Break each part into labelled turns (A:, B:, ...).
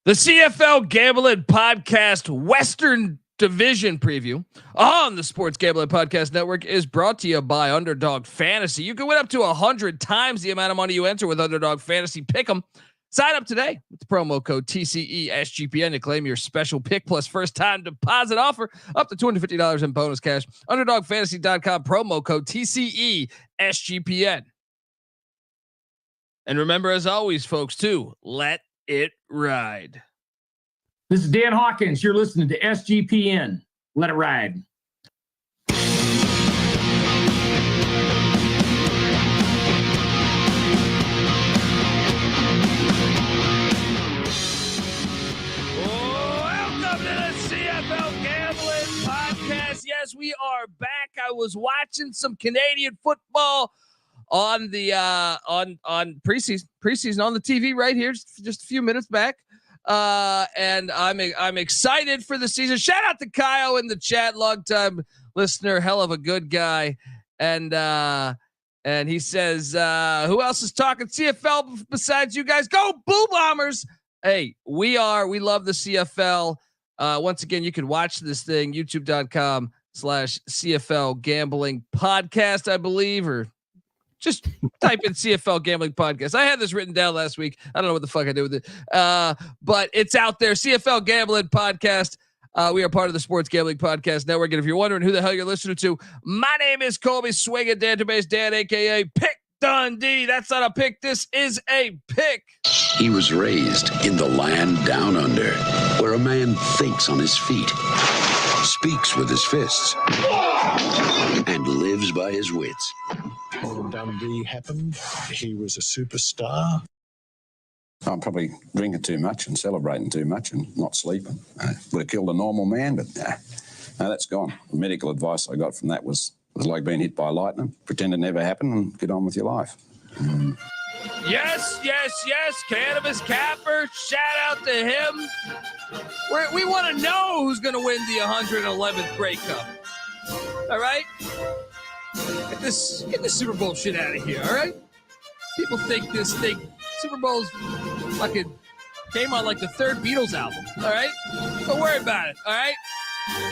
A: The CFL Gambling Podcast Western Division preview on the Sports Gambling Podcast Network is brought to you by Underdog Fantasy. You can win up to 100 times the amount of money you enter with Underdog Fantasy. Pick 'em. Sign up today with the promo code TCESGPN to claim your special pick plus first time deposit offer up to $250 in bonus cash. UnderdogFantasy.com promo code TCESGPN. And remember, as always, folks, too, let it ride.
B: This is Dan Hawkins. You're listening to SGPN. Let it ride.
A: Welcome to the CFL Gambling Podcast. Yes, we are back. I was watching some Canadian football on the on preseason on the TV right here just a few minutes back, and I'm excited for the season. Shout out to Kyle in the chat, long time listener, hell of a good guy, and he says, who else is talking CFL besides you guys? Go Blue Bombers! Hey, we love the CFL. Once again, you can watch this thing youtube.com/CFL Gambling Podcast, I believe, or just type in CFL Gambling Podcast. I had this written down last week. I don't know what the fuck I did with it. But it's out there. CFL Gambling Podcast. We are part of the Sports Gambling Podcast Network. And if you're wondering who the hell you're listening to, my name is Colby Swinging Database Dan, a.k.a. Pick Dundee. That's not a pick. This is a pick.
C: He was raised in the land down under, where a man thinks on his feet, speaks with his fists, and lives by his wits.
D: When Dundee happened, he was a superstar.
E: I'm probably drinking too much and celebrating too much and not sleeping. Would have killed a normal man, but no, that's gone. The medical advice I got from that was like being hit by lightning. Pretend it never happened and get on with your life.
A: Yes. Cannabis Capper. Shout out to him. We want to know who's going to win the 111th Grey Cup. All right? Get this Super Bowl shit out of here, all right? People think this thing, Super Bowl's fucking came on like the third Beatles album, all right? Don't worry about it, all right?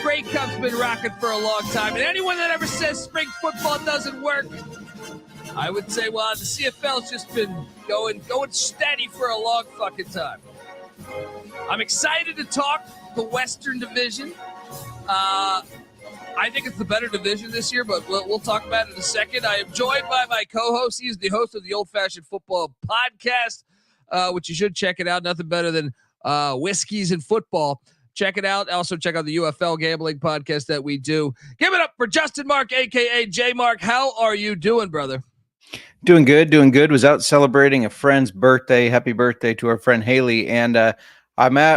A: Grey Cup's been rocking for a long time, and anyone that ever says spring football doesn't work, I would say, well, the CFL's just been going steady for a long fucking time. I'm excited to talk the Western Division. I think it's the better division this year, but we'll talk about it in a second. I am joined by my co-host. He's the host of the Old Fashioned Football Podcast, which you should check it out. Nothing better than whiskeys and football. Check it out. Also, check out the UFL Gambling Podcast that we do. Give it up for Justin Mark, a.k.a. J Mark. How are you doing, brother?
F: Doing good. Was out celebrating a friend's birthday. Happy birthday to our friend Haley. And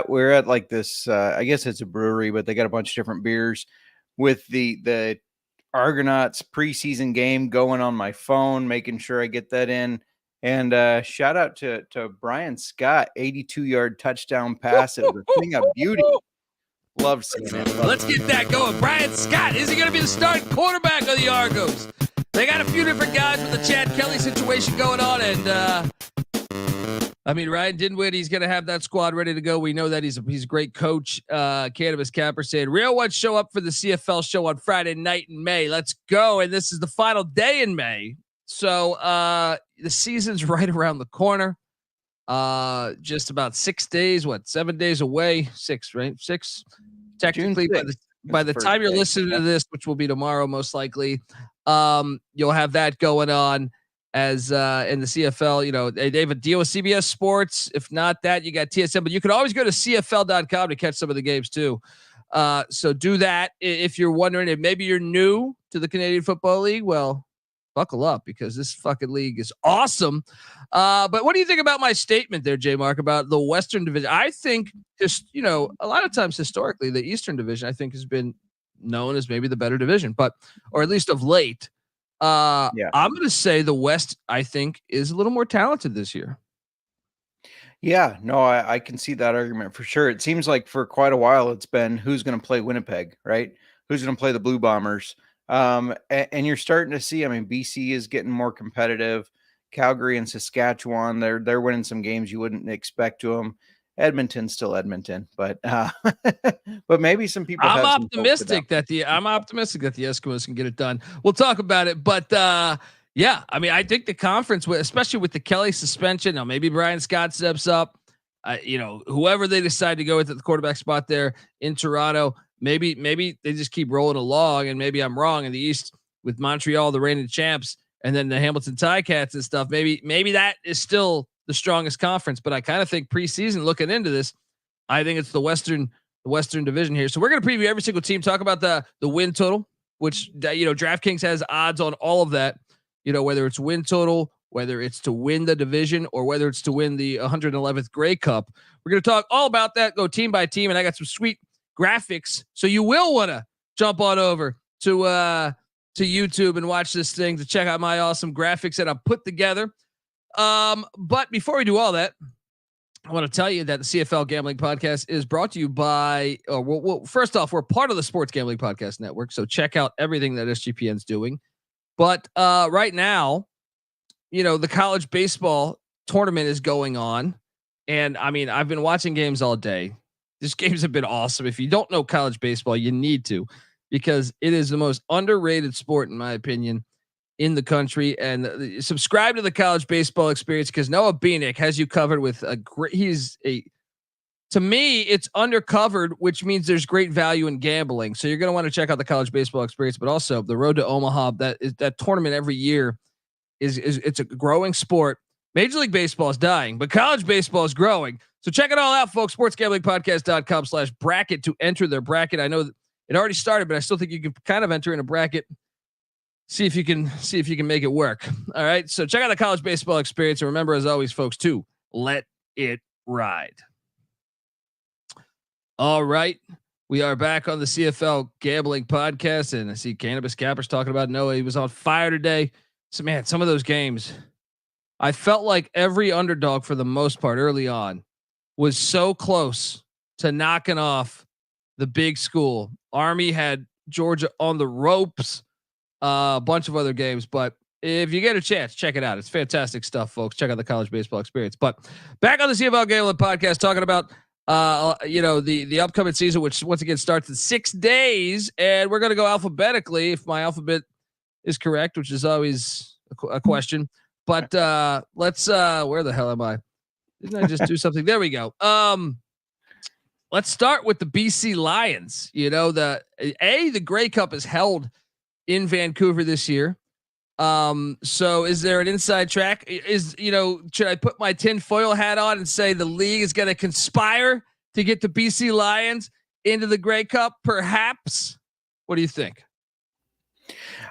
F: we're at like this, I guess it's a brewery, but they got a bunch of different beers with the Argonauts preseason game going on my phone, making sure I get that in. And shout out to Brian Scott, 82-yard touchdown pass. It was a thing of beauty. Love seeing it.
A: Let's get that going. Brian Scott, is he going to be the starting quarterback of the Argos? They got a few different guys with the Chad Kelly situation going on, and Ryan Dinwiddie, he's going to have that squad ready to go. We know that he's a great coach. Cannabis Capper saying, real ones show up for the CFL show on Friday night in May. Let's go. And this is the final day in May. So the season's right around the corner. Just about 6 days, 7 days away? 6, right? 6. Technically, by the time you're listening to this, which will be tomorrow, most likely, you'll have that going on. As in the CFL, they have a deal with CBS Sports. If not that, you got TSN, but you can always go to CFL.com to catch some of the games too. So do that. If you're wondering if maybe you're new to the Canadian Football League, well, buckle up because this fucking league is awesome. But what do you think about my statement there, J Mark, about the Western Division? I think just, a lot of times historically, the Eastern Division, I think, has been known as maybe the better division, or at least of late. I'm going to say the West, I think, is a little more talented this year.
F: Yeah, no, I can see that argument for sure. It seems like for quite a while it's been who's going to play Winnipeg, right? Who's going to play the Blue Bombers? And you're starting to see, BC is getting more competitive. Calgary and Saskatchewan, they're winning some games you wouldn't expect to them. Edmonton's still Edmonton, but but maybe some people.
A: I'm
F: have some
A: optimistic that the Eskimos can get it done. We'll talk about it, but yeah, I mean, I think the conference, especially with the Kelly suspension, now maybe Brian Scott steps up. Whoever they decide to go with at the quarterback spot there in Toronto, maybe they just keep rolling along, and maybe I'm wrong in the East with Montreal, the reigning champs, and then the Hamilton Ticats and stuff. Maybe that is still the strongest conference, but I kind of think preseason looking into this, I think it's the Western Division here. So we're going to preview every single team, talk about the win total, which DraftKings has odds on all of that. Whether it's win total, whether it's to win the division, or whether it's to win the 111th Grey Cup. We're going to talk all about that, go team by team, and I got some sweet graphics. So you will want to jump on over to YouTube and watch this thing to check out my awesome graphics that I've put together. But before we do all that, I want to tell you that the CFL Gambling Podcast is brought to you by, first off, we're part of the Sports Gambling Podcast Network, so check out everything that SGPN's doing. But right now, the college baseball tournament is going on, and I mean, I've been watching games all day. These games have been awesome. If you don't know college baseball, you need to, because it is the most underrated sport, in my opinion, in the country. And subscribe to the College Baseball Experience, because Noah Beanick has you covered with a great. To me, it's undercovered, which means there's great value in gambling. So you're going to want to check out the College Baseball Experience, but also the Road to Omaha. That tournament every year is it's a growing sport. Major League Baseball is dying, but college baseball is growing. So check it all out, folks. SportsGamblingPodcast.com/bracket to enter their bracket. I know it already started, but I still think you can kind of enter in a bracket. See if you can make it work. All right. So check out the College Baseball Experience. And remember, as always, folks, to let it ride. All right. We are back on the CFL Gambling Podcast, and I see Cannabis Cappers talking about Noah. He was on fire today. So, man, some of those games, I felt like every underdog for the most part early on was so close to knocking off the big school. Army had Georgia on the ropes, a bunch of other games, but if you get a chance, check it out. It's fantastic stuff, folks. Check out the College Baseball Experience. But back on the CFL Gambling Podcast, talking about the upcoming season, which once again starts in 6 days, and we're going to go alphabetically if my alphabet is correct, which is always a question. But let's where the hell am I? Didn't I just do something? There we go. Let's start with the BC Lions. The Grey Cup is held in Vancouver this year. So is there an inside track? Should I put my tinfoil hat on and say the league is going to conspire to get the BC Lions into the Grey Cup? Perhaps. What do you think?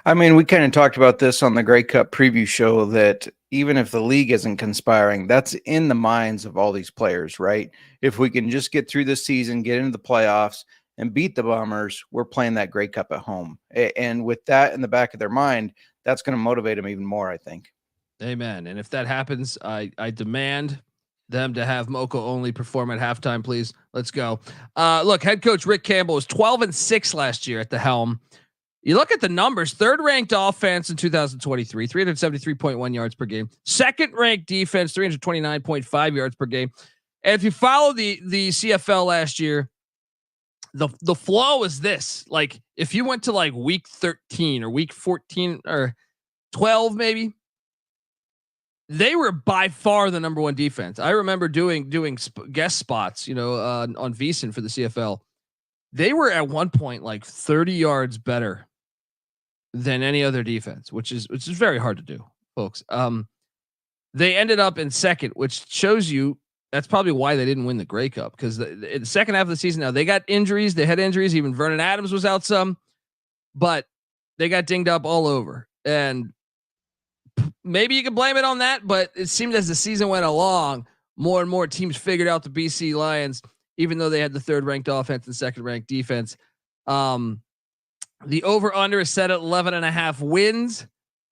F: I mean, we kind of talked about this on the Grey Cup preview show, that even if the league isn't conspiring, that's in the minds of all these players, right? If we can just get through this season, get into the playoffs, and beat the Bombers, we're playing that Grey Cup at home. And with that in the back of their mind, that's going to motivate them even more, I think. Amen.
A: And if that happens, I demand them to have Moco only perform at halftime, please. Let's go. Look, head coach Rick Campbell was 12-6 last year at the helm. You look at the numbers, third ranked offense in 2023, 373.1 yards per game. Second ranked defense, 329.5 yards per game. And if you follow the CFL last year, the flaw is this: like, if you went to like week 13 or week 14 or 12, maybe, they were by far the number one defense. I remember doing guest spots, on VSiN for the CFL. They were at one point like 30 yards better than any other defense, which is very hard to do, folks. They ended up in second, which shows you that's probably why they didn't win the Grey Cup, because in the second half of the season, now they got injuries. They had injuries. Even Vernon Adams was out some, but they got dinged up all over. And maybe you can blame it on that, but it seemed as the season went along, more and more teams figured out the BC Lions, even though they had the third ranked offense and second ranked defense. The over under is set at 11.5 wins.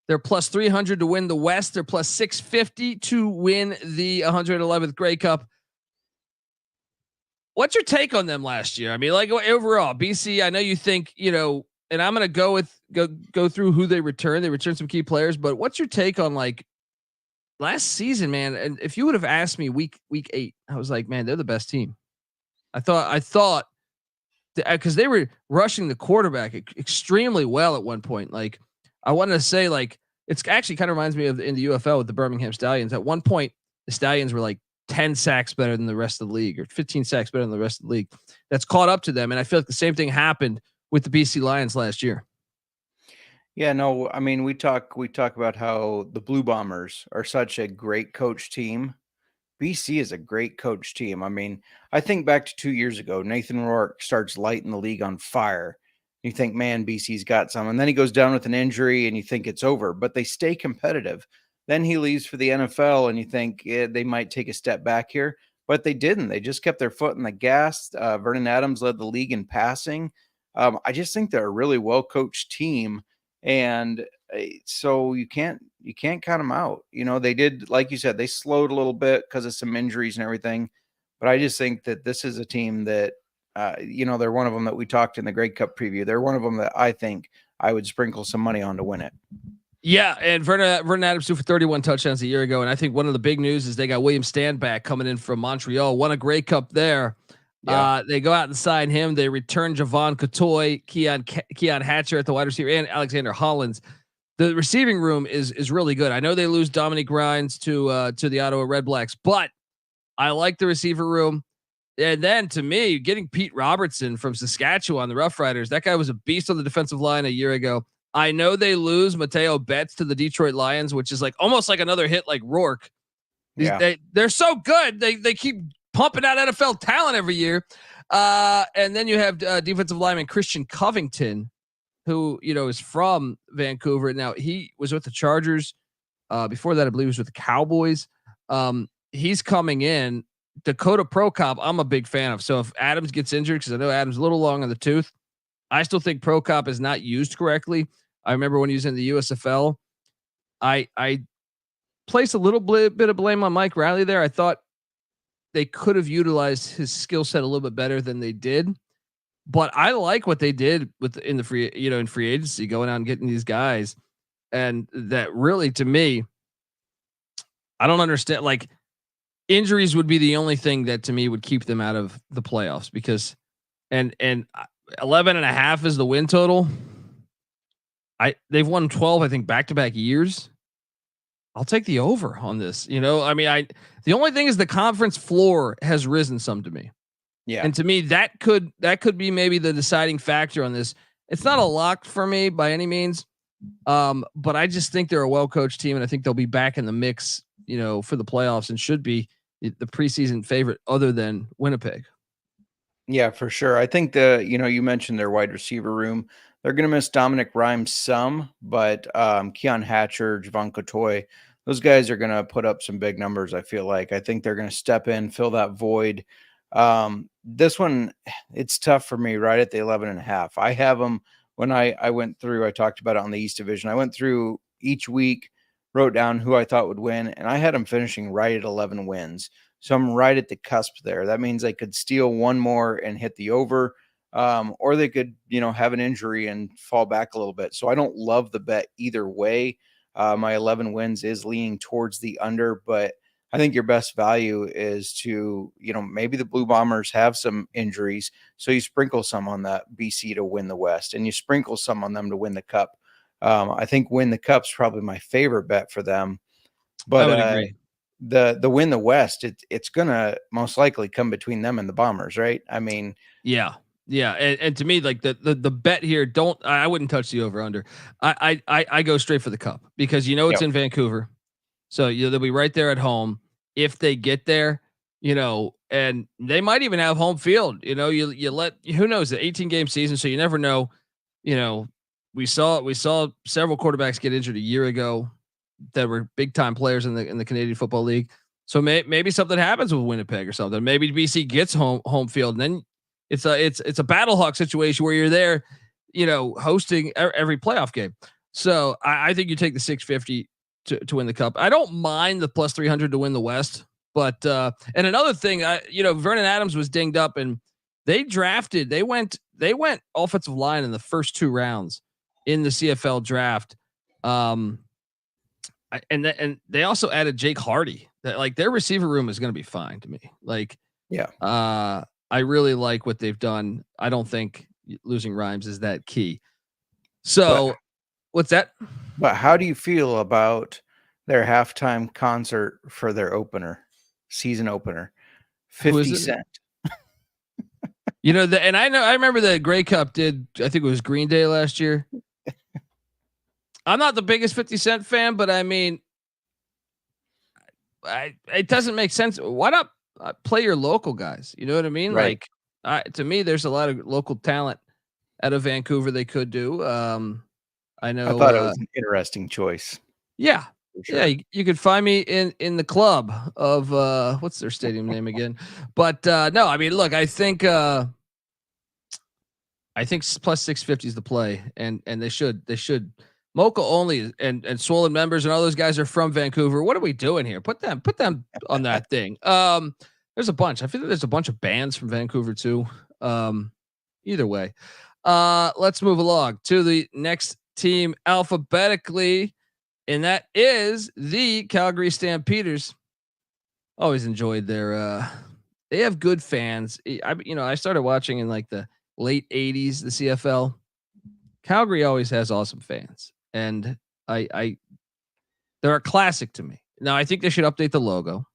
A: They're plus 300 to win the West. They're plus 650 to win the 111th Grey Cup. What's your take on them last year? I mean, like, overall, BC, I know you think, and I'm going to go through who they returned. They returned some key players, but what's your take on, like, last season, man, and if you would have asked me week 8, I was like, man, they're the best team. I thought because they were rushing the quarterback extremely well at one point. Like I wanted to say, like it's actually kind of reminds me of in the UFL with the Birmingham Stallions. At one point, the Stallions were like 10 sacks better than the rest of the league, or 15 sacks better than the rest of the league. That's caught up to them, and I feel like the same thing happened with the BC Lions last year.
F: Yeah, no, I mean we talk about how the Blue Bombers are such a great coach team. BC is a great coach team. I mean, I think back to 2 years ago, Nathan Rourke starts lighting the league on fire. You think, man, BC's got some. And then he goes down with an injury and you think it's over, but they stay competitive. Then he leaves for the NFL and you think they might take a step back here, but they didn't. They just kept their foot in the gas. Vernon Adams led the league in passing. I just think they're a really well-coached team. And so you can't count them out. You know, they did, like you said, they slowed a little bit because of some injuries and everything. But I just think that this is a team that, they're one of them that we talked in the Grey Cup preview. They're one of them that I think I would sprinkle some money on to win it.
A: Yeah, and Vernon Adams threw for 31 touchdowns a year ago, and I think one of the big news is they got William Standback coming in from Montreal. Won a Grey Cup there. Yeah. They go out and sign him. They return Javon Cotoy, Keon Hatcher at the wide receiver, and Alexander Hollins. The receiving room is really good. I know they lose Dominic Rines to the Ottawa Redblacks, but I like the receiver room. And then to me, getting Pete Robertson from Saskatchewan, the Rough Riders, that guy was a beast on the defensive line a year ago. I know they lose Mateo Betts to the Detroit Lions, which is like almost like another hit like Rourke. They're so good. They keep pumping out NFL talent every year. And then you have defensive lineman Christian Covington, who, is from Vancouver. Now he was with the Chargers. Before that, I believe he was with the Cowboys. He's coming in. Dakota Prokop, I'm a big fan of. So if Adams gets injured, because I know Adams a little long on the tooth, I still think Prokop is not used correctly. I remember when he was in the USFL, I placed a little bit of blame on Mike Riley there. I thought they could have utilized his skill set a little bit better than they did. But I like what they did in free agency, going out and getting these guys. And that really, to me, I don't understand. Like, injuries would be the only thing that to me would keep them out of the playoffs, because and 11.5 is the win total. They've won 12, I think, back-to-back years. I'll take the over on this. The only thing is the conference floor has risen some to me. Yeah. And to me, that could be maybe the deciding factor on this. It's not a lock for me by any means. But I just think they're a well-coached team, and I think they'll be back in the mix, for the playoffs, and should be the preseason favorite other than Winnipeg.
F: Yeah, for sure. I think you mentioned their wide receiver room. They're going to miss Dominic Rhymes some, but Keon Hatcher, Javon Cotoy, those guys are going to put up some big numbers. I feel like. I think they're going to step in, fill that void. This one, it's tough for me right at the 11.5. I have them when I went through, I talked about it on the East Division. I went through each week, wrote down who I thought would win, and I had them finishing right at 11 wins. So I'm right at the cusp there. That means they could steal one more and hit the over, or they could, have an injury and fall back a little bit. So I don't love the bet either way. My 11 wins is leaning towards the under, but I think your best value is to, maybe the Blue Bombers have some injuries, so you sprinkle some on that BC to win the West, and you sprinkle some on them to win the Cup. I think win the Cup's probably my favorite bet for them. But I would agree. The win the West, it's gonna most likely come between them and the Bombers, right? I mean,
A: yeah. And to me, like the bet here, I wouldn't touch the over under. I go straight for the Cup, because it's in Vancouver. So they'll be right there at home if they get there, and they might even have home field. You let, who knows, the 18-game season, so you never know. We saw several quarterbacks get injured a year ago that were big time players in the Canadian Football League. So maybe something happens with Winnipeg or something. Maybe BC gets home field, and then it's a battle hawk situation where you're there, hosting every playoff game. So I think you take the 650 to win the Cup. I don't mind the plus 300 to win the West, but and another thing, Vernon Adams was dinged up, and they went offensive line in the first 2 rounds in the CFL draft. and they also added Jake Hardy. That like their receiver room is going to be fine to me. Like,
F: Yeah.
A: I really like what they've done. I don't think losing Rhymes is that key. So, what's that?
F: But how do you feel about their halftime concert for their season opener? 50 Cent.
A: You know, I remember the Grey Cup did, I think it was Green Day last year. I'm not the biggest 50 Cent fan, but I mean, it doesn't make sense. Why not play your local guys? You know what I mean?
F: Right.
A: Like, to me, there's a lot of local talent out of Vancouver they could do. I know.
F: I thought it was an interesting choice.
A: Yeah.
F: Sure.
A: Yeah, you could find me in the club of what's their stadium name again? But no, I mean, look, I think plus 650 is the play, and they should Mocha only and Swollen members and all those guys are from Vancouver. What are we doing here? Put them on that thing. There's a bunch. I feel like there's a bunch of bands from Vancouver too. Either way, let's move along to the next team alphabetically. And that is the Calgary Stampeders. Always enjoyed their. They have good fans. I started watching in like the late '80s the CFL. Calgary always has awesome fans, and they're a classic to me. Now I think they should update the logo a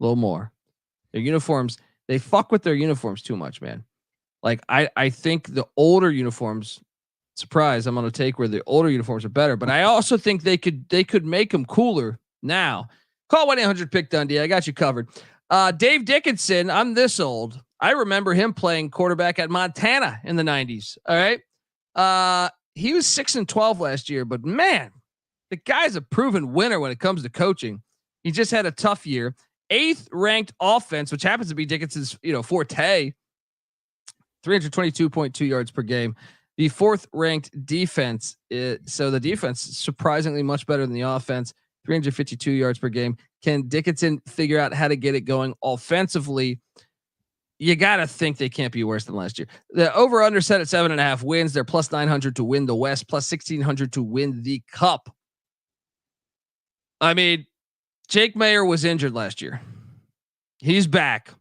A: little more. Their uniforms, they fuck with their uniforms too much, man. Like I think the older uniforms. Surprise, I'm on a take where the older uniforms are better, but I also think they could make them cooler now. Call 1-800-PICK-DUNDEE. I got you covered. Dave Dickinson, I'm this old. I remember him playing quarterback at Montana in the 90s. All right. He was 6-12 last year, but man, the guy's a proven winner when it comes to coaching. He just had a tough year. 8th ranked offense, which happens to be Dickinson's, forte. 322.2 yards per game. The 4th ranked defense. So the defense is surprisingly much better than the offense. 352 yards per game. Can Dickinson figure out how to get it going offensively? You got to think they can't be worse than last year. The over under set at 7.5 wins. They're plus 900 to win the West, plus 1,600 to win the Cup. I mean, Jake Mayer was injured last year. He's back.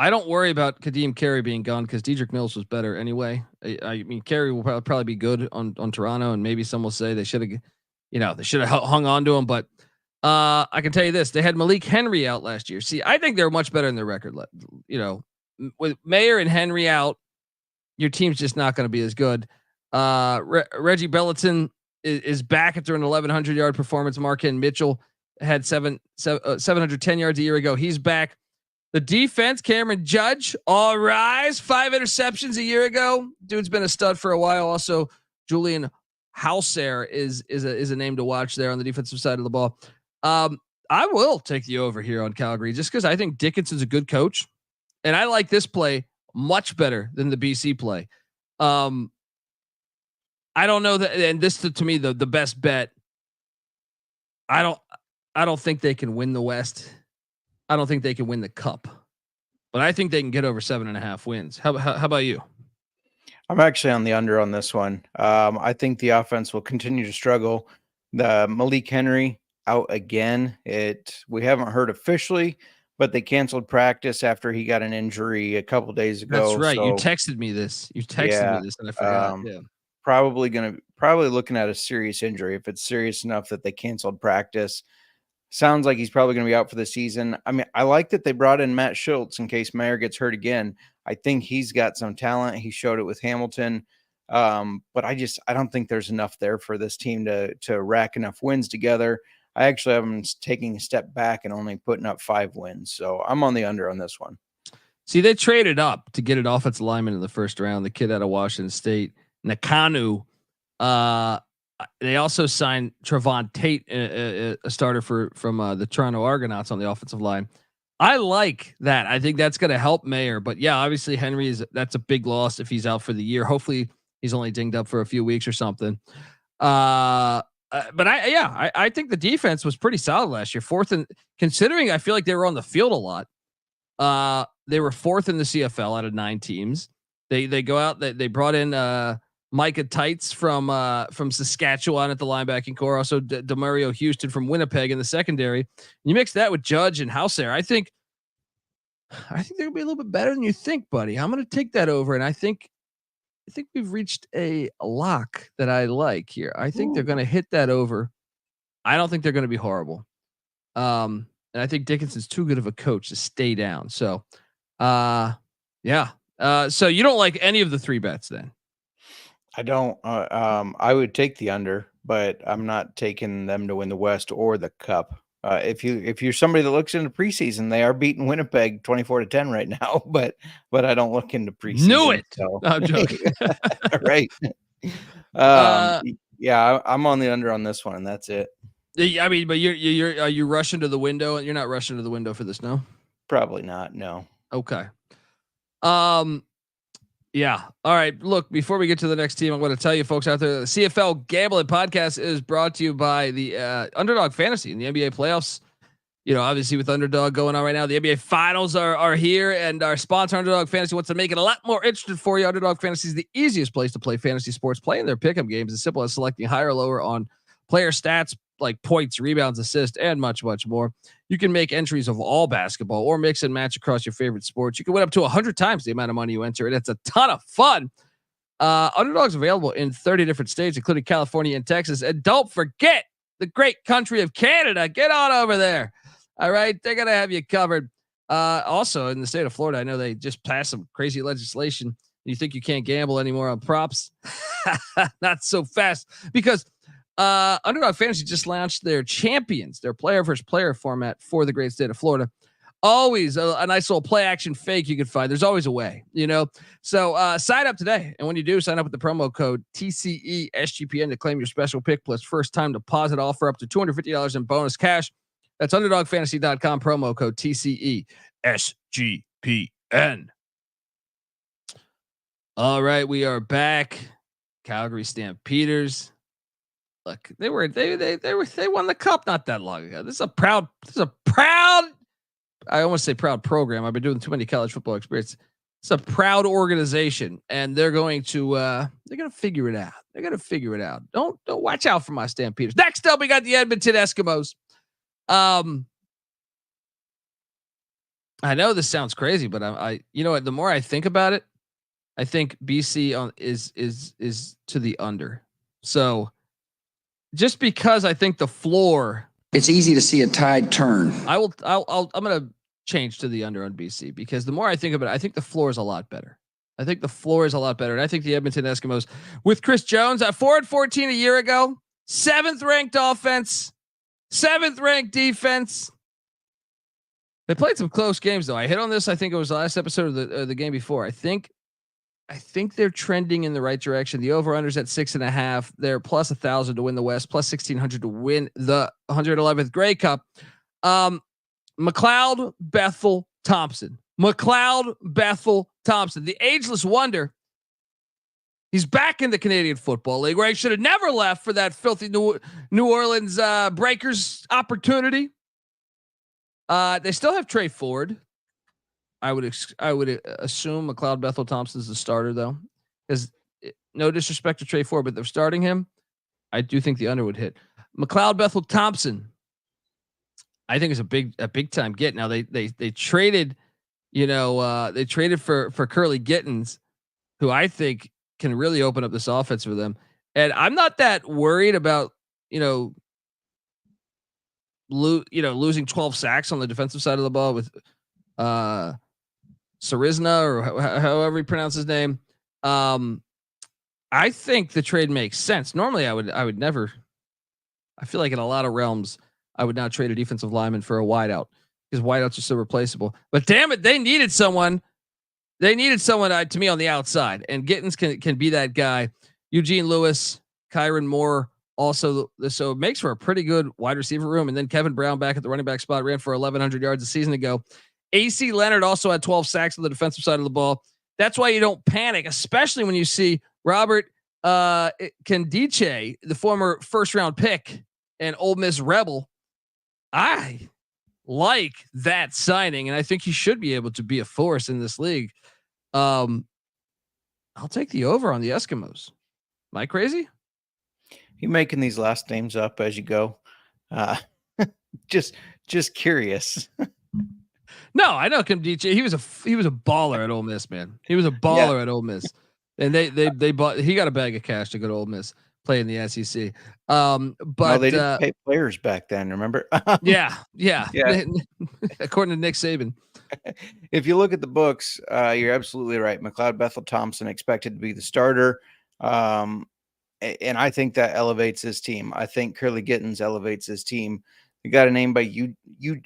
A: I don't worry about Kadeem Carey being gone because Dedrick Mills was better anyway. I mean, Carey will probably be good on Toronto, and maybe some will say they should have, hung on to him. But I can tell you this: they had Malik Henry out last year. See, I think they're much better in their record. With Mayer and Henry out, your team's just not going to be as good. Reggie Bellatin is back after an 1,100 yard performance. Marken Mitchell had 710 yards a year ago. He's back. The defense, Cameron Judge, all rise. 5 interceptions a year ago. Dude's been a stud for a while. Also, Julian Hauser is a name to watch there on the defensive side of the ball. I will take the over here on Calgary just because I think Dickinson's a good coach, and I like this play much better than the BC play. I don't know that, and this to me the best bet. I don't think they can win the West. I don't think they can win the Cup, but I think they can get over 7.5 wins. How about you?
F: I'm actually on the under on this one. I think the offense will continue to struggle. The Malik Henry out again. We haven't heard officially, but they canceled practice after he got an injury a couple days ago.
A: That's right.
F: So,
A: you texted me this. And I forgot. Yeah.
F: Probably looking at a serious injury. If it's serious enough that they canceled practice. Sounds like he's probably going to be out for the season. I mean, I like that they brought in Matt Schultz in case Mayer gets hurt again. I think he's got some talent. He showed it with Hamilton. But I don't think there's enough there for this team to rack enough wins together. I actually have them taking a step back and only putting up 5 wins. So I'm on the under on this one.
A: See, they traded up to get an offensive lineman in the first round. The kid out of Washington State, Nakanu. They also signed Trevon Tate, a starter from the Toronto Argonauts on the offensive line. I like that. I think that's going to help Mayer. But yeah, obviously Henry that's a big loss if he's out for the year. Hopefully he's only dinged up for a few weeks or something. But I think the defense was pretty solid last year. 4th, and considering I feel like they were on the field a lot. They were 4th in the CFL out of 9 teams. They go out. They brought in Micah Tights from Saskatchewan at the linebacking core. Also Demario Houston from Winnipeg in the secondary. You mix that with Judge and Hauser. I think they're gonna be a little bit better than you think, buddy. I'm gonna take that over, and I think we've reached a lock that I like here. I think they're gonna hit that over. I don't think they're gonna be horrible. And I think Dickinson's too good of a coach to stay down. So, yeah. So you don't like any of the 3 bets then?
F: I don't. I would take the under, but I'm not taking them to win the West or the Cup. If you're somebody that looks into preseason, they are beating Winnipeg 24-10 right now. But I don't look into preseason.
A: Knew it.
F: So.
A: No, I'm joking.
F: Right. Yeah, I'm on the under on this one, and that's it.
A: I mean, but are you rushing to the window? You're not rushing to the window for this, no?
F: Probably not. No.
A: Okay. Yeah. All right. Look, before we get to the next team, I'm going to tell you folks out there, the CFL Gambling Podcast is brought to you by the Underdog Fantasy in the NBA playoffs. You know, obviously with Underdog going on right now, the NBA Finals are here, and our sponsor Underdog Fantasy wants to make it a lot more interesting for you. Underdog Fantasy is the easiest place to play fantasy sports. Playing their pick'em games as simple as selecting higher or lower on player stats like points, rebounds, assists, and much, much more. You can make entries of all basketball or mix and match across your favorite sports. You can win up to 100 times the amount of money you enter, and it's a ton of fun. Underdog's available in 30 different states, including California and Texas. And don't forget the great country of Canada. Get on over there. All right. They're going to have you covered. Also in the state of Florida, I know they just passed some crazy legislation. You think you can't gamble anymore on props? Not so fast, because Underdog Fantasy just launched their champions, their player versus player format for the great state of Florida. Always a nice little play action fake you can find. There's always a way, you know? So sign up today. And when you do, sign up with the promo code TCESGPN to claim your special pick plus first time deposit offer up to $250 in bonus cash. That's underdogfantasy.com, promo code TCESGPN. All right, we are back. Calgary Stampeders. Look, they won the cup not that long ago. This is a proud, I almost say proud program. I've been doing too many college football experience. It's a proud organization, and they're going to figure it out. They're going to figure it out. Don't watch out for my Stampeders. Next up, we got the Edmonton Eskimos. I know this sounds crazy, but I you know what? The more I think about it, I think BC is to the under. So just because I think the floor,
G: it's easy to see a tide turn.
A: I'm going to change to the under on BC, because the more I think about it, I think the floor is a lot better. And I think the Edmonton Eskimos with Chris Jones at 4-14 a year ago, 7th ranked offense, 7th ranked defense. They played some close games though. I hit on this. I think it was the last episode of the game before. I think they're trending in the right direction. The over-under's at 6.5. They're plus 1,000 to win the West, plus 1,600 to win the 111th Grey Cup. McLeod, Bethel, Thompson. The ageless wonder. He's back in the Canadian Football League, where he should have never left for that filthy New Orleans Breakers opportunity. They still have Trey Ford. I would assume McLeod Bethel Thompson's the starter though, because no disrespect to Trey Ford, but they're starting him. I do think the under would hit. McLeod Bethel Thompson, I think is a big time get. Now they traded, they traded for Curly Gittins, who I think can really open up this offense for them. And I'm not that worried about, losing 12 sacks on the defensive side of the ball with Sarizna, or however you pronounce his name. I think the trade makes sense. Normally I would never, I feel like in a lot of realms, I would not trade a defensive lineman for a wideout, because wideouts are so replaceable. But damn it, they needed someone. To me on the outside, and Gittins can be that guy. Eugene Lewis, Kyron Moore, also. So it makes for a pretty good wide receiver room. And then Kevin Brown back at the running back spot, ran for 1,100 yards a season ago. AC Leonard also had 12 sacks on the defensive side of the ball. That's why you don't panic, especially when you see Robert Kandiche, the former first-round pick and Ole Miss Rebel. I like that signing, and I think he should be able to be a force in this league. I'll take the over on the Eskimos. Am I crazy?
F: You making these last names up as you go? Uh, just curious.
A: No, I know Kim DJ. He was a baller at Ole Miss, man. He was a
F: Yeah.
A: baller at Ole Miss, and they bought. He got a bag of cash to go to Ole Miss, play in the SEC.
F: No,
A: But
F: they didn't pay players back then. Remember?
A: yeah.
F: Yeah.
A: According to Nick Saban.
F: If you look at the books, you're absolutely right. McLeod Bethel Thompson expected to be the starter. And I think that elevates his team. I think Curly Gittens elevates his team. They got a name by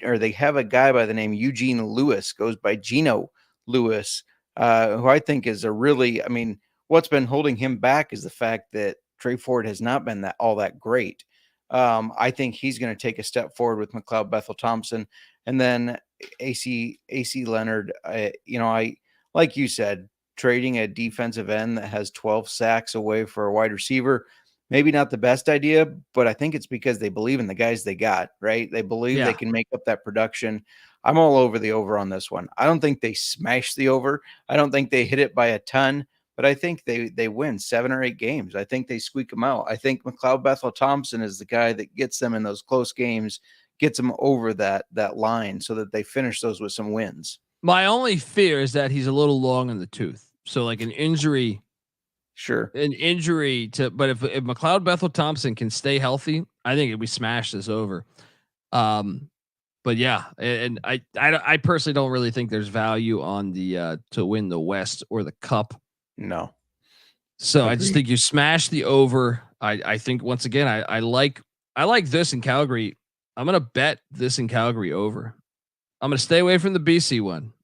F: or they have a guy by the name Eugene Lewis, goes by Geno Lewis, who I think is I mean, what's been holding him back is the fact that Trey Ford has not been all that great. I think he's going to take a step forward with McLeod Bethel Thompson, and then AC Leonard. I like you said, trading a defensive end that has 12 sacks away for a wide receiver, maybe not the best idea, but I think it's because they believe in the guys they got, right? They believe they can make up that production. I'm all over the over on this one. I don't think they smash the over. I don't think they hit it by a ton, but I think they win 7 or 8 games. I think they squeak them out. I think McLeod Bethel Thompson is the guy that gets them in those close games, gets them over that line so that they finish those with some wins.
A: My only fear is that he's a little long in the tooth. So like an injury,
F: but
A: if McLeod Bethel Thompson can stay healthy, I think we smash this over. But yeah, and I personally don't really think there's value on the to win the West or the Cup.
F: No.
A: So agreed. I just think you smash the over. I think once again, I like this in Calgary. I'm gonna bet this in Calgary over. I'm gonna stay away from the BC one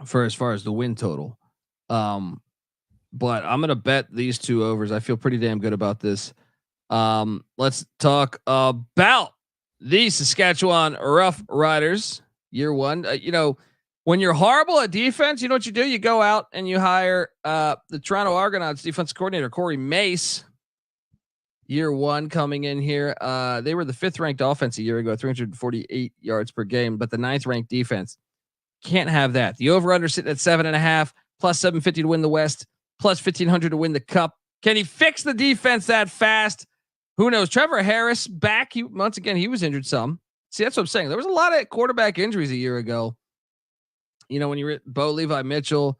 A: for as far as the win total. But I'm gonna bet these 2 overs. I feel pretty damn good about this. Let's talk about the Saskatchewan Rough Riders. Year 1. When you're horrible at defense, you know what you do? You go out and you hire the Toronto Argonauts defensive coordinator Corey Mace. Year 1 coming in here. They were the 5th ranked offense a year ago, 348 yards per game, but the 9th ranked defense. Can't have that. The over/under sitting at 7.5, plus 750 to win the West, plus 1,500 to win the Cup. Can he fix the defense that fast? Who knows? Trevor Harris back. Once again, he was injured some. See, that's what I'm saying. There was a lot of quarterback injuries a year ago. When you Bo Levi Mitchell,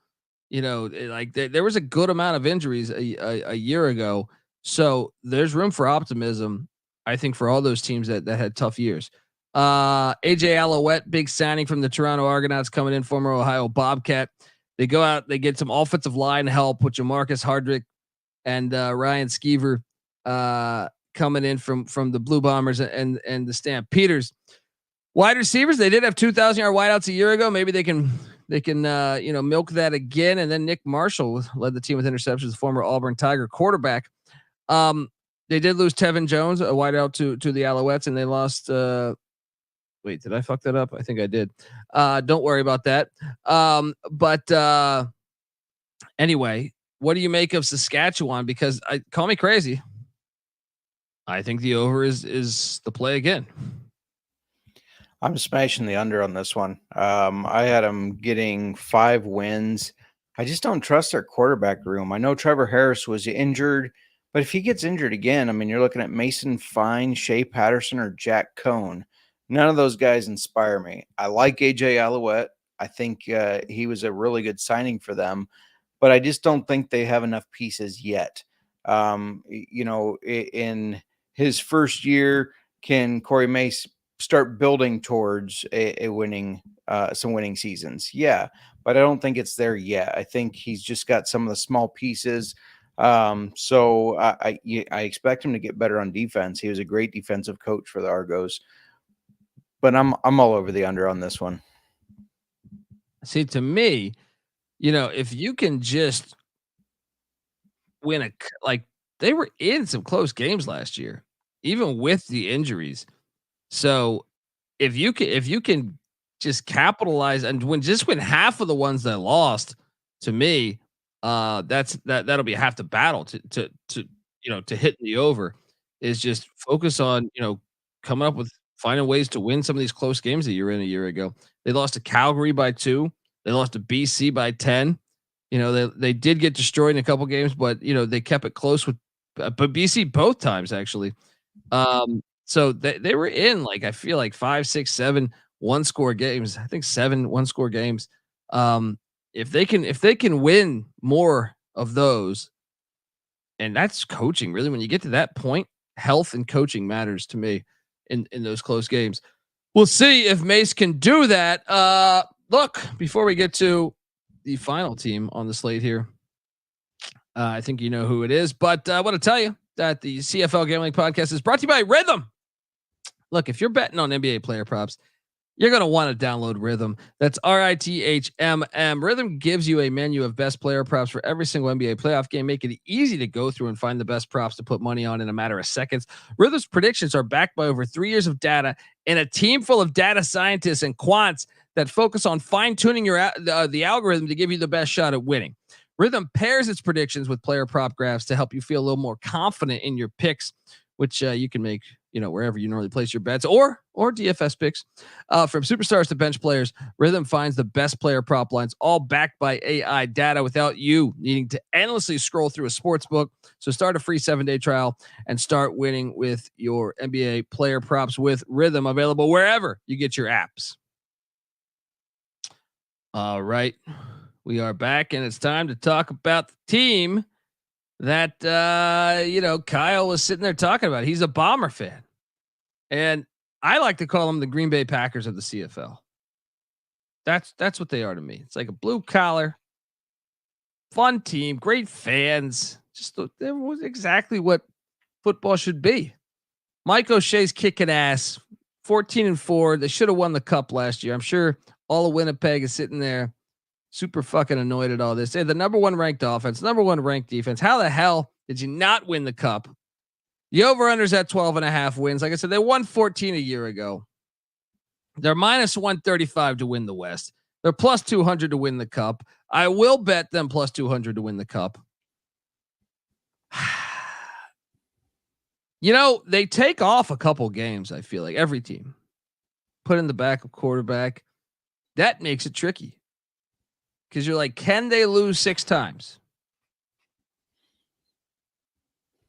A: there was a good amount of injuries a year ago. So there's room for optimism, I think, for all those teams that had tough years. AJ Alouette, big signing from the Toronto Argonauts coming in, former Ohio Bobcat. They go out, they get some offensive line help with Jamarcus Hardrick and Ryan Skeever coming in from the Blue Bombers and the Stampeders. Wide receivers, they did have 2,000-yard wideouts a year ago. Maybe they can milk that again. And then Nick Marshall led the team with interceptions, the former Auburn Tiger quarterback. They did lose Tevin Jones, a wideout to the Alouettes, and they lost. Wait, did I fuck that up? I think I did. Don't worry about that. But anyway, what do you make of Saskatchewan? Because call me crazy, I think the over is the play again.
F: I'm smashing the under on this one. I had them getting 5 wins. I just don't trust their quarterback room. I know Trevor Harris was injured, but if he gets injured again, I mean, you're looking at Mason Fine, Shea Patterson, or Jack Cohn. None of those guys inspire me. I like AJ Alouette. I think he was a really good signing for them, but I just don't think they have enough pieces yet. In his first year, can Corey Mace start building towards a winning, some winning seasons? Yeah, but I don't think it's there yet. I think he's just got some of the small pieces. So I expect him to get better on defense. He was a great defensive coach for the Argos, but I'm all over the under on this one.
A: See, to me, if you can just win they were in some close games last year, even with the injuries. So if you can just capitalize and win half of the ones that lost, to me, that'll be half the battle to hit the over. Is just focus on coming up with finding ways to win some of these close games that you're in a year ago. They lost to Calgary by 2. They lost to BC by 10. You know, they did get destroyed in a couple games, but you know, they kept it close with but BC both times actually. So they were in like I feel like 5, 6, 7 one-score games. I think 7 one-score games. If they can win more of those, and that's coaching really. When you get to that point, health and coaching matters to me in those close games. We'll see if Mace can do that. Look, before we get to the final team on the slate here, I think you know who it is, but I want to tell you that the CFL Gambling Podcast is brought to you by Rhythm. Look, if you're betting on NBA player props, you're going to want to download Rhythm. That's RITHMM. Rhythm gives you a menu of best player props for every single NBA playoff game, make it easy to go through and find the best props to put money on in a matter of seconds. Rhythm's predictions are backed by over 3 years of data and a team full of data scientists and quants that focus on fine-tuning the algorithm to give you the best shot at winning. Rhythm pairs its predictions with player prop graphs to help you feel a little more confident in your picks, which you can make, you know, wherever you normally place your bets or DFS picks. From superstars to bench players, Rhythm finds the best player prop lines, all backed by AI data without you needing to endlessly scroll through a sports book. So start a free 7-day trial and start winning with your NBA player props with Rhythm, available wherever you get your apps. All right. We are back, and it's time to talk about the team that Kyle was sitting there talking about. He's a Bomber fan, and I like to call them the Green Bay Packers of the CFL. That's what they are to me. It's like a blue collar, fun team, great fans. Just it was exactly what football should be. Mike O'Shea's kicking ass, 14-4. They should have won the cup last year. I'm sure all of Winnipeg is sitting there super fucking annoyed at all this. They had the number 1 ranked offense, number 1 ranked defense. How the hell did you not win the cup? The over-under's at 12.5 wins. Like I said, they won 14 a year ago. They're minus 135 to win the West. They're plus 200 to win the cup. I will bet them plus 200 to win the cup. You know, they take off a couple games, I feel like, every team. Put in the backup quarterback. That makes it tricky. Because you're like, can they lose 6 times?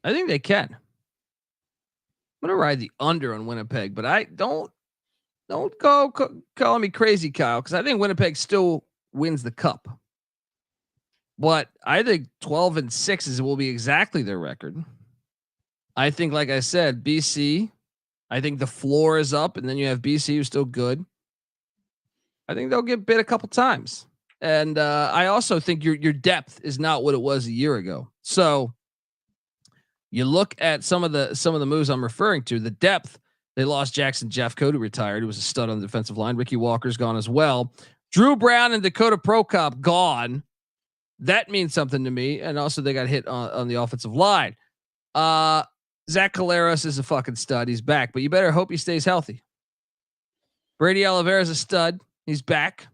A: I think they can. I'm going to ride the under on Winnipeg, but I don't go calling me crazy, Kyle, because I think Winnipeg still wins the cup. But I think 12-6 will be exactly their record. I think, like I said, BC, I think the floor is up, and then you have BC who's still good. I think they'll get bit a couple times. And I also think your depth is not what it was a year ago. So you look at some of the moves I'm referring to. The depth, they lost Jackson Jeffcoat, who retired, who was a stud on the defensive line. Ricky Walker's gone as well. Drew Brown and Dakota Prokop gone. That means something to me. And also they got hit on the offensive line. Zach Caleros is a fucking stud. He's back, but you better hope he stays healthy. Brady Oliveira's a stud. He's back.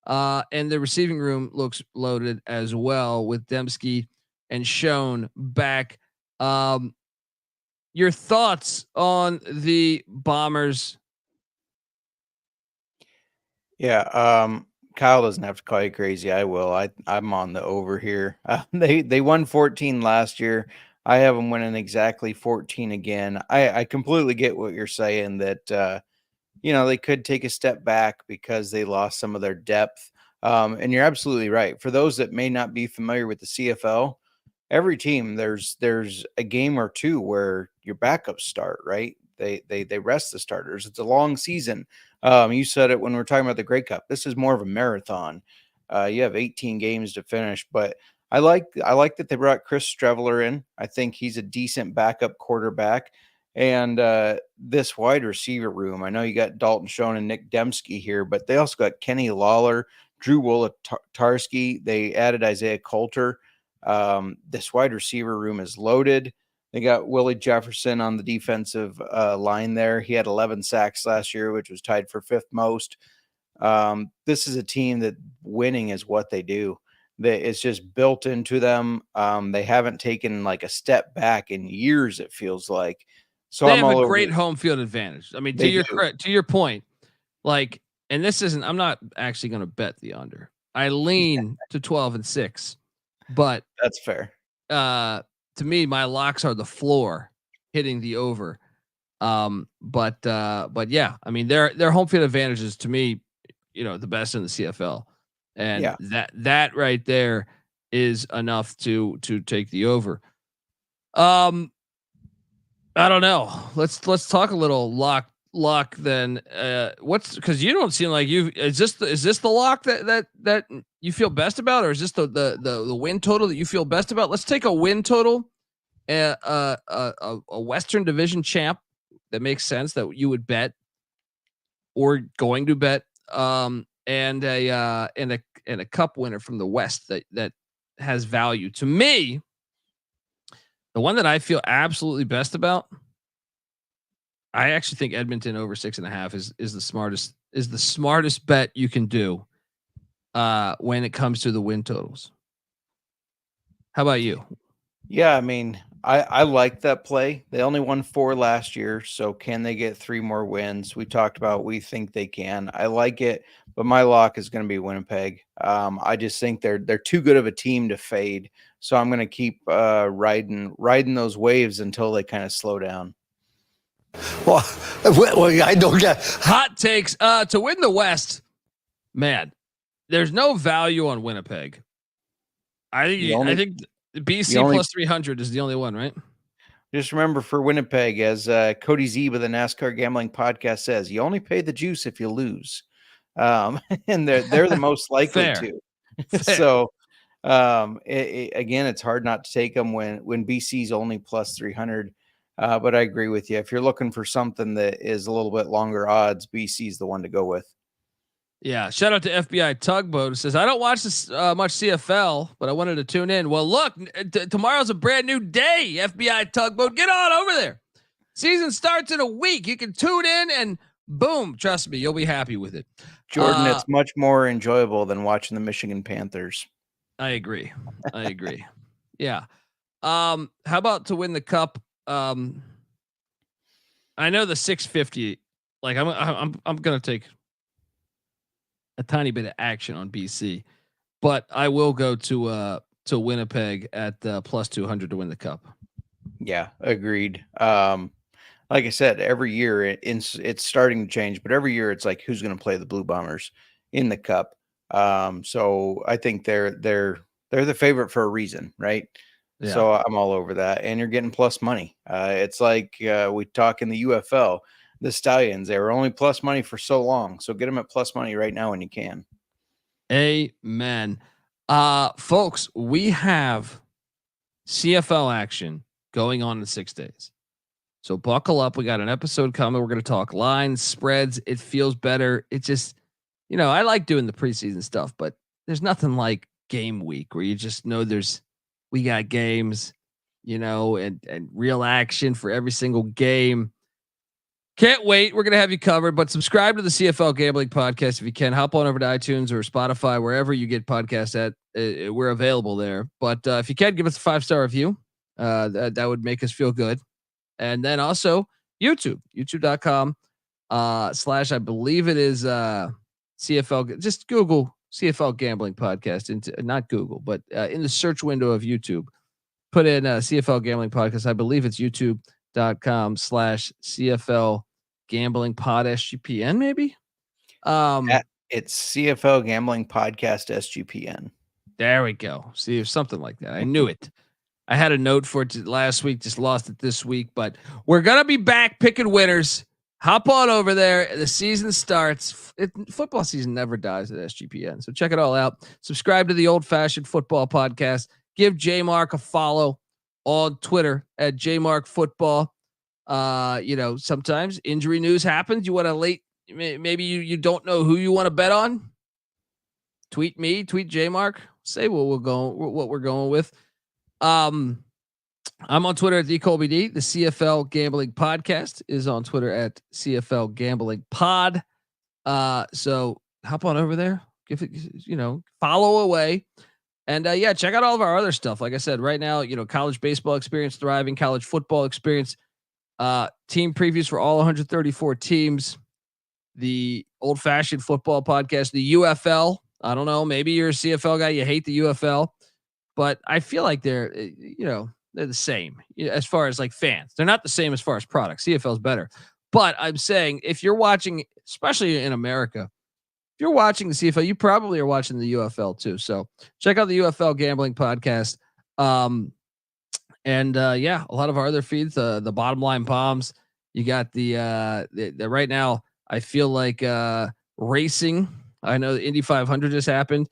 A: And the receiving room looks loaded as well with Dembski and Schoen back. Your thoughts on the Bombers?
F: Yeah. Kyle doesn't have to call you crazy. I will. I'm on the over here. They won 14 last year. I have them winning exactly 14 again. I completely get what you're saying that, they could take a step back because they lost some of their depth. And you're absolutely right. For those that may not be familiar with the CFL, every team there's a game or two where your backups start, right? They rest the starters. It's a long season. You said it when we were talking about the Grey Cup. This is more of a marathon. You have 18 games to finish, but I like that they brought Chris Streveler in. I think he's a decent backup quarterback. And this wide receiver room, I know you got Dalton Schoen and Nick Dembski here, but they also got Kenny Lawler, Drew Wolotarski. They added Isaiah Coulter. This wide receiver room is loaded. They got Willie Jefferson on the defensive line there. He had 11 sacks last year, which was tied for 5th most. This is a team that winning is what they do. It's just built into them. They haven't taken like a step back in years, it feels like. So
A: they
F: I'm
A: have
F: all
A: a
F: over
A: great home field advantage. To your point, like, and this isn't, I'm not actually going to bet the under. I lean to 12-6, but
F: That's fair.
A: to me, my locks are the floor hitting the over. But yeah, I mean, their home field advantages to me, the best in the CFL, and
F: Yeah.
A: that right there is enough to take the over. I don't know. Let's talk a little lock then. Because you don't seem like is this the lock that you feel best about, or is this the win total that you feel best about? Let's take a win total, a Western Division champ that makes sense that you would bet or going to bet, and a cup winner from the West that has value to me. The one that I feel absolutely best about, I actually think Edmonton over 6.5 is the smartest bet you can do when it comes to the win totals. How about you?
F: Yeah, I mean, I like that play. They only won 4 last year, so can they get 3 more wins? We talked about we think they can. I like it, but my lock is going to be Winnipeg. I just think they're too good of a team to fade, so I'm going to keep riding those waves until they kind of slow down.
H: Well, I don't get
A: Hot takes to win the West. Man, there's no value on Winnipeg. I think BC plus 300 is the only one, right?
F: Just remember for Winnipeg, as Cody Zeeb of the NASCAR Gambling Podcast says, you only pay the juice if you lose, and they're the most likely to. So again, it's hard not to take them when BC's only plus 300. But I agree with you. If you're looking for something that is a little bit longer odds, BC's the one to go with.
A: Yeah. Shout out to FBI Tugboat. It says, I don't watch this much CFL, but I wanted to tune in. Well, look, tomorrow's a brand new day. FBI Tugboat, get on over there. Season starts in a week. You can tune in and boom, trust me, you'll be happy with it.
F: Jordan, it's much more enjoyable than watching the Michigan Panthers.
A: I agree. Yeah. How about to win the cup? I know the 650, like I'm going to take a tiny bit of action on BC, but I will go to Winnipeg at plus 200 to win the cup.
F: Yeah, agreed. Like I said, every year it's starting to change, but every year it's like, who's going to play the Blue Bombers in the cup? So I think they're the favorite for a reason, right? Yeah. So I'm all over that, and you're getting plus money. It's like we talk in the UFL, the Stallions. They were only plus money for so long, so get them at plus money right now when you can.
A: Amen, folks. We have CFL action going on in 6 days, so buckle up. We got an episode coming. We're going to talk lines, spreads. It feels better. It just, I like doing the preseason stuff, but there's nothing like game week where you just know we got games, and real action for every single game. Can't wait. We're going to have you covered, but subscribe to the CFL Gambling Podcast if you can. Hop on over to iTunes or Spotify, wherever you get podcasts at. We're available there. But if you can, give us a 5-star review. That would make us feel good. And then also YouTube, youtube.com/ I believe it is CFL. Just Google CFL Gambling Podcast into not Google, but in the search window of YouTube, put in CFL Gambling Podcast. I believe it's youtube.com/ CFL Gambling Pod SGPN, maybe.
F: It's CFL Gambling Podcast SGPN.
A: There we go. See, if something like that. I knew it. I had a note for it last week, just lost it this week, but we're gonna be back picking winners. Hop on over there. The season starts. Football season never dies at SGPN. So check it all out. Subscribe to the Old Fashioned Football Podcast. Give J Mark a follow on Twitter at JMarkFootball. Sometimes injury news happens. You want to maybe you don't know who you want to bet on. Tweet me, tweet J Mark. Say what we're going with. I'm on Twitter at TheColbyD. The CFL Gambling Podcast is on Twitter at CFL Gambling Pod. So hop on over there, give it, follow away. And check out all of our other stuff. Like I said, right now, college baseball experience thriving, college football experience, team previews for all 134 teams, the Old Fashioned Football Podcast, the UFL I don't know. Maybe you're a CFL guy. You hate the UFL, but I feel like they're the same as far as like fans. They're not the same as far as products. CFL is better, but I'm saying if you're watching, especially in America, if you're watching the CFL, you probably are watching the UFL too. So check out the UFL Gambling Podcast. And a lot of our other feeds, the Bottom Line Palms. You got the right now. I feel like racing. I know the Indy 500 just happened.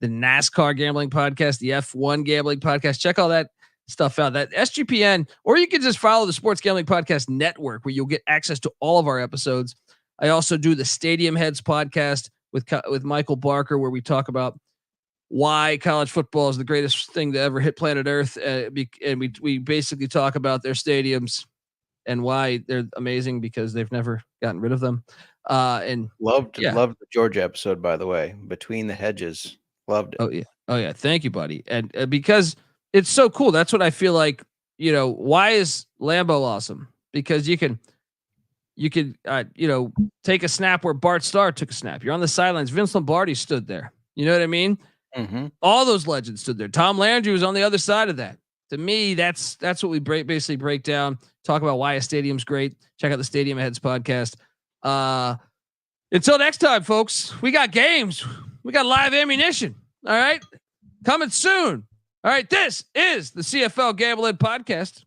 A: The NASCAR Gambling Podcast, the F1 Gambling Podcast. Check all that stuff out. That SGPN, or you can just follow the Sports Gambling Podcast Network, where you'll get access to all of our episodes. I also do the Stadium Heads Podcast with Michael Barker, where we talk about why college football is the greatest thing to ever hit planet Earth, and we basically talk about their stadiums and why they're amazing because they've never gotten rid of them. And
F: loved the Georgia episode, by the way, Between the Hedges. Loved it.
A: Oh yeah. Thank you, buddy. And because it's so cool. That's what I feel like. Why is Lambeau awesome? Because you can take a snap where Bart Starr took a snap. You're on the sidelines. Vince Lombardi stood there. You know what I mean?
F: Mm-hmm.
A: All those legends stood there. Tom Landry was on the other side of that. To me, that's what we basically break down. Talk about why a stadium's great. Check out the Stadium Heads Podcast. Until next time, folks, we got games. We got live ammunition. All right. Coming soon. All right. This is the CFL Gambling Podcast.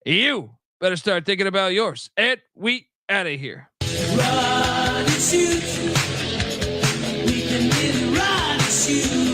A: You better start thinking about yours. And we out of here.
I: Run and shoot. We can really run and shoot.